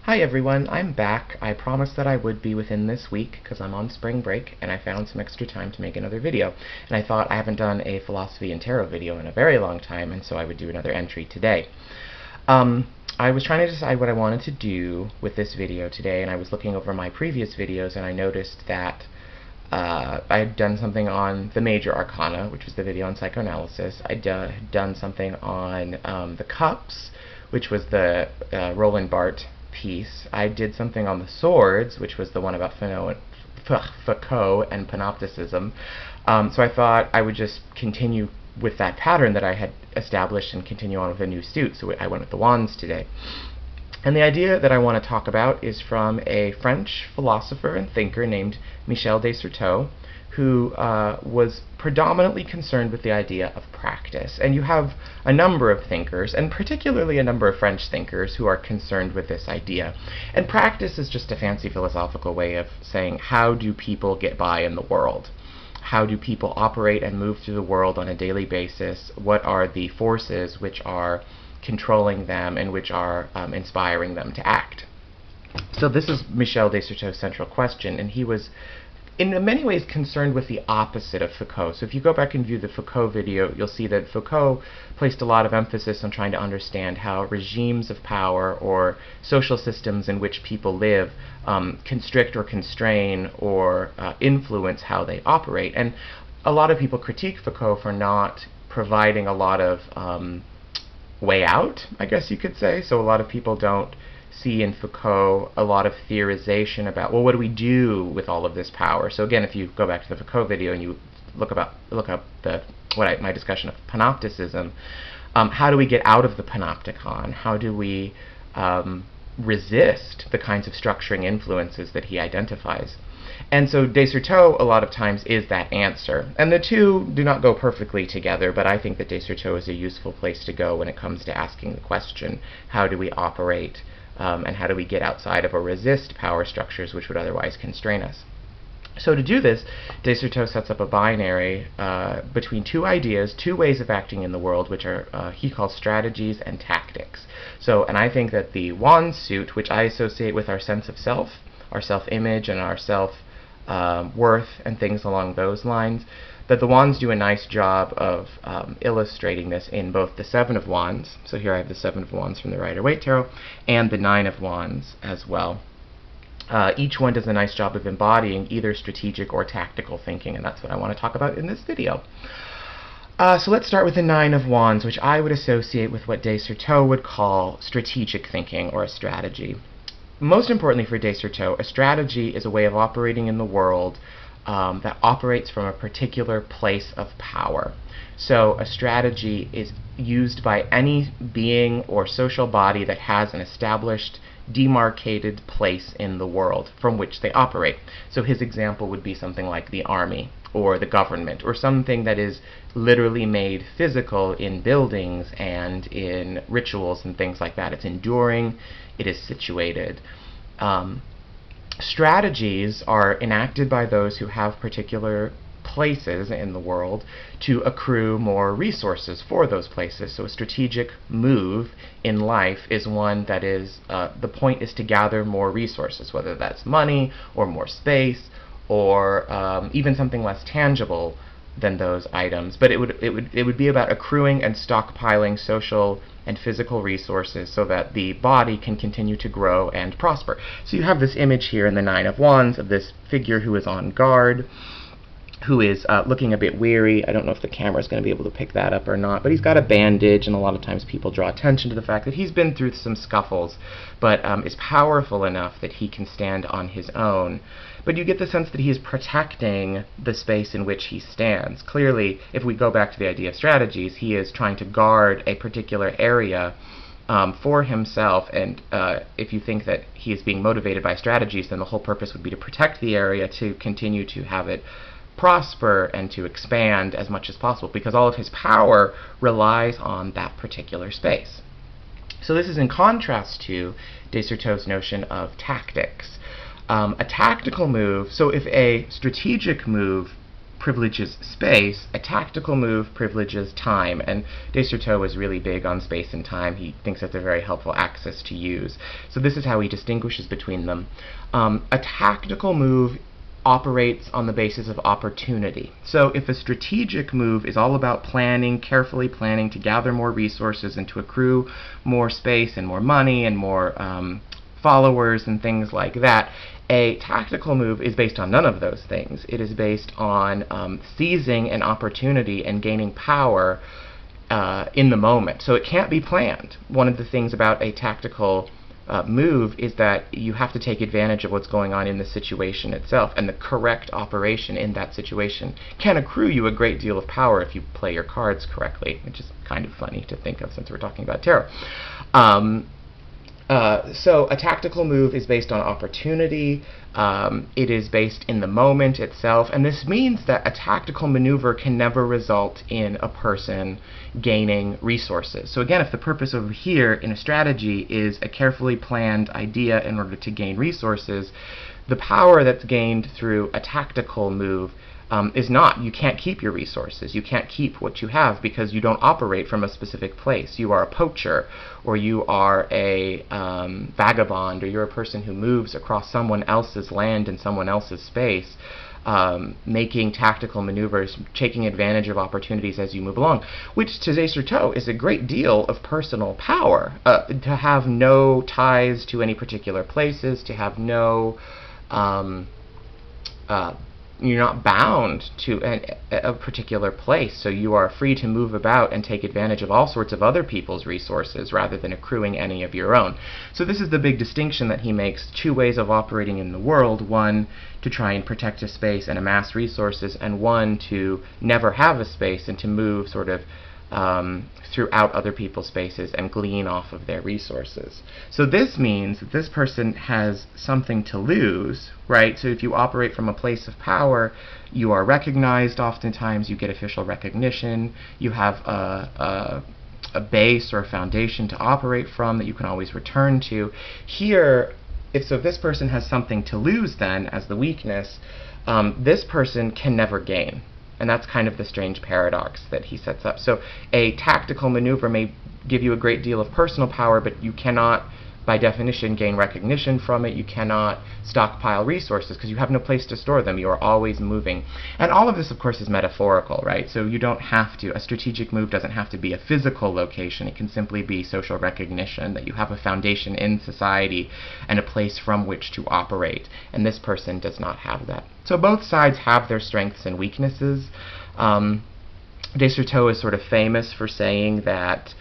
Hi everyone, I'm back. I promised that I would be within this week because I'm on spring break and I found some extra time to make another video. And I thought I haven't done a philosophy and tarot video in a very long time, and so I would do another entry today. I was trying to decide what I wanted to do with this video today, and I was looking over my previous videos and I noticed that I had done something on the major arcana, which was the video on psychoanalysis. I'd done something on the cups, which was the Roland Barthes piece. I did something on the swords, which was the one about Foucault and panopticism. So I thought I would just continue with that pattern that I had established and continue on with a new suit. So I went with the wands today. And the idea that I want to talk about is from a French philosopher and thinker named Michel de Certeau, who was predominantly concerned with the idea of practice. And you have a number of thinkers, and particularly a number of French thinkers, who are concerned with this idea. And practice is just a fancy philosophical way of saying, how do people get by in the world? How do people operate and move through the world on a daily basis? What are the forces which are controlling them and which are inspiring them to act? So this is Michel de Certeau's central question, and he was in many ways concerned with the opposite of Foucault. So if you go back and view the Foucault video, you'll see that Foucault placed a lot of emphasis on trying to understand how regimes of power or social systems in which people live constrict or constrain or influence how they operate. And a lot of people critique Foucault for not providing a lot of way out, I guess you could say. So a lot of people don't see in Foucault a lot of theorization about, well, what do we do with all of this power? So again, if you go back to the Foucault video and you look up my discussion of panopticism, how do we get out of the panopticon? How do we resist the kinds of structuring influences that he identifies? And so de Certeau a lot of times is that answer. And the two do not go perfectly together, but I think that de Certeau is a useful place to go when it comes to asking the question, how do we operate and how do we get outside of or resist power structures which would otherwise constrain us? So to do this, de Certeau sets up a binary between two ideas, two ways of acting in the world, which are he calls strategies and tactics. So, and I think that the wand suit, which I associate with our sense of self, our self-image and our self-worth and things along those lines, that the wands do a nice job of illustrating this in both the Seven of Wands, so here I have the Seven of Wands from the Rider-Waite Tarot, and the Nine of Wands as well. Each one does a nice job of embodying either strategic or tactical thinking, and that's what I want to talk about in this video. So let's start with the Nine of Wands, which I would associate with what de Certeau would call strategic thinking or a strategy. Most importantly for de Certeau, a strategy is a way of operating in the world that operates from a particular place of power. So a strategy is used by any being or social body that has an established, demarcated place in the world from which they operate. So his example would be something like the army or the government, or something that is literally made physical in buildings and in rituals and things like that. It's enduring, it is situated. Strategies are enacted by those who have particular places in the world to accrue more resources for those places. So a strategic move in life is one that is, the point is to gather more resources, whether that's money or more space or even something less tangible than those items. But it would be about accruing and stockpiling social and physical resources so that the body can continue to grow and prosper. So you have this image here in the Nine of Wands of this figure who is on guard, who is looking a bit weary. I don't know if the camera is going to be able to pick that up or not, but he's got a bandage, and a lot of times people draw attention to the fact that he's been through some scuffles, but is powerful enough that he can stand on his own. But you get the sense that he is protecting the space in which he stands. Clearly, if we go back to the idea of strategies, he is trying to guard a particular area for himself, and if you think that he is being motivated by strategies, then the whole purpose would be to protect the area, to continue to have it prosper and to expand as much as possible, because all of his power relies on that particular space. So this is in contrast to de Certeau's notion of tactics. A tactical move, so if a strategic move privileges space, a tactical move privileges time. And de Certeau is really big on space and time. He thinks that's a very helpful axis to use. So this is how he distinguishes between them. A tactical move operates on the basis of opportunity. So if a strategic move is all about planning, carefully planning to gather more resources and to accrue more space and more money and more followers and things like that, a tactical move is based on none of those things. It is based on seizing an opportunity and gaining power in the moment. So it can't be planned. One of the things about a tactical move is that you have to take advantage of what's going on in the situation itself, and the correct operation in that situation can accrue you a great deal of power if you play your cards correctly, which is kind of funny to think of since we're talking about tarot. So a tactical move is based on opportunity. It is based in the moment itself, and this means that a tactical maneuver can never result in a person gaining resources. So again, if the purpose over here in a strategy is a carefully planned idea in order to gain resources, the power that's gained through a tactical move is not. You can't keep your resources. You can't keep what you have because you don't operate from a specific place. You are a poacher, or you are a vagabond, or you're a person who moves across someone else's land and someone else's space, making tactical maneuvers, taking advantage of opportunities as you move along, which to de Certeau is a great deal of personal power. To have no ties to any particular places, to have no you're not bound to a particular place, so you are free to move about and take advantage of all sorts of other people's resources rather than accruing any of your own. So this is the big distinction that he makes: two ways of operating in the world, one to try and protect a space and amass resources, and one to never have a space and to move sort of throughout other people's spaces and glean off of their resources. So this means that this person has something to lose, right? So if you operate from a place of power, you are recognized oftentimes, you get official recognition, you have a base or a foundation to operate from that you can always return to. Here, if this person has something to lose then as the weakness, this person can never gain. And that's kind of the strange paradox that he sets up. So a tactical maneuver may give you a great deal of personal power, but you cannot, by definition, gain recognition from it. You cannot stockpile resources because you have no place to store them. You are always moving. And all of this, of course, is metaphorical, right? So you don't have to, a strategic move doesn't have to be a physical location. It can simply be social recognition, that you have a foundation in society and a place from which to operate. And this person does not have that. So both sides have their strengths and weaknesses. De Certeau is sort of famous for saying that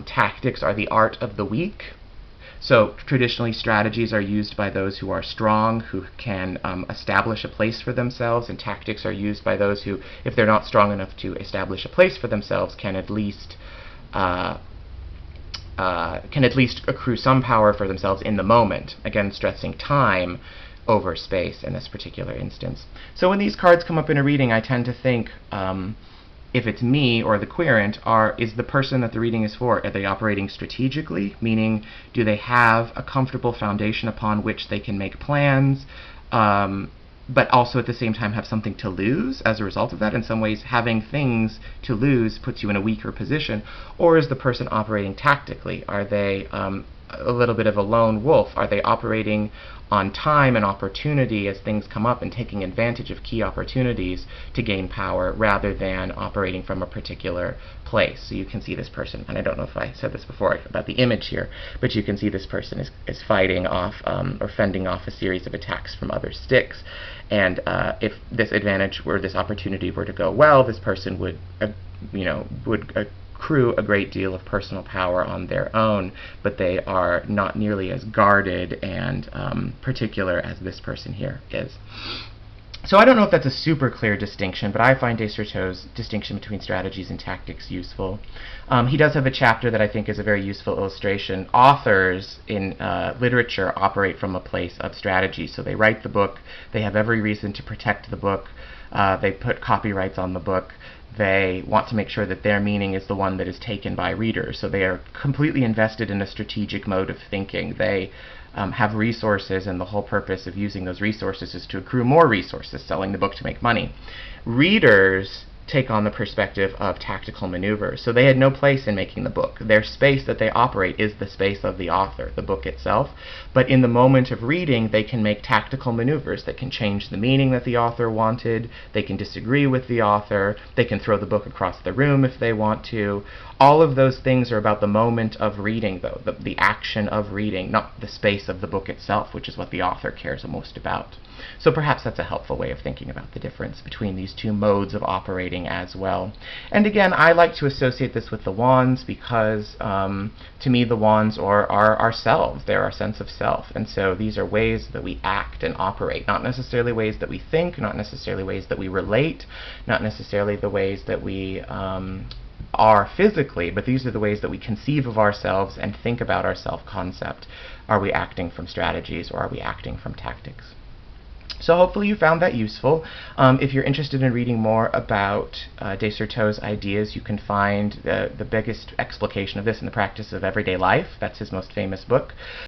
tactics are the art of the weak. So traditionally, strategies are used by those who are strong, who can establish a place for themselves, and tactics are used by those who, if they're not strong enough to establish a place for themselves, can at least accrue some power for themselves in the moment. Again, stressing time over space in this particular instance. So when these cards come up in a reading, I tend to think, if it's me or the querent, is the person that the reading is for, are they operating strategically? Meaning, do they have a comfortable foundation upon which they can make plans, but also at the same time have something to lose as a result of that? In some ways, having things to lose puts you in a weaker position. Or is the person operating tactically? Are they a little bit of a lone wolf? Are they operating on time and opportunity as things come up and taking advantage of key opportunities to gain power rather than operating from a particular place? So you can see this person, and I don't know if I said this before about the image here, but you can see this person is fighting off or fending off a series of attacks from other sticks. And if this advantage or this opportunity were to go well, this person would accrue a great deal of personal power on their own, but they are not nearly as guarded and particular as this person here is. So I don't know if that's a super clear distinction, but I find de Certeau's distinction between strategies and tactics useful. He does have a chapter that I think is a very useful illustration. Authors in literature operate from a place of strategy. So they write the book, they have every reason to protect the book, they put copyrights on the book, they want to make sure that their meaning is the one that is taken by readers. So they are completely invested in a strategic mode of thinking. They have resources, and the whole purpose of using those resources is to accrue more resources, selling the book to make money. Readers take on the perspective of tactical maneuver. So they had no place in making the book. Their space that they operate is the space of the author, the book itself. But in the moment of reading, they can make tactical maneuvers that can change the meaning that the author wanted. They can disagree with the author. They can throw the book across the room if they want to. All of those things are about the moment of reading, though, the action of reading, not the space of the book itself, which is what the author cares most about. So perhaps that's a helpful way of thinking about the difference between these two modes of operating as well. And again, I like to associate this with the wands because to me the wands are ourselves. They're our sense of self. And so these are ways that we act and operate, not necessarily ways that we think, not necessarily ways that we relate, not necessarily the ways that we are physically, but these are the ways that we conceive of ourselves and think about our self-concept. Are we acting from strategies, or are we acting from tactics? So hopefully you found that useful. If you're interested in reading more about de Certeau's ideas, you can find the biggest explication of this in the Practice of Everyday Life. That's his most famous book.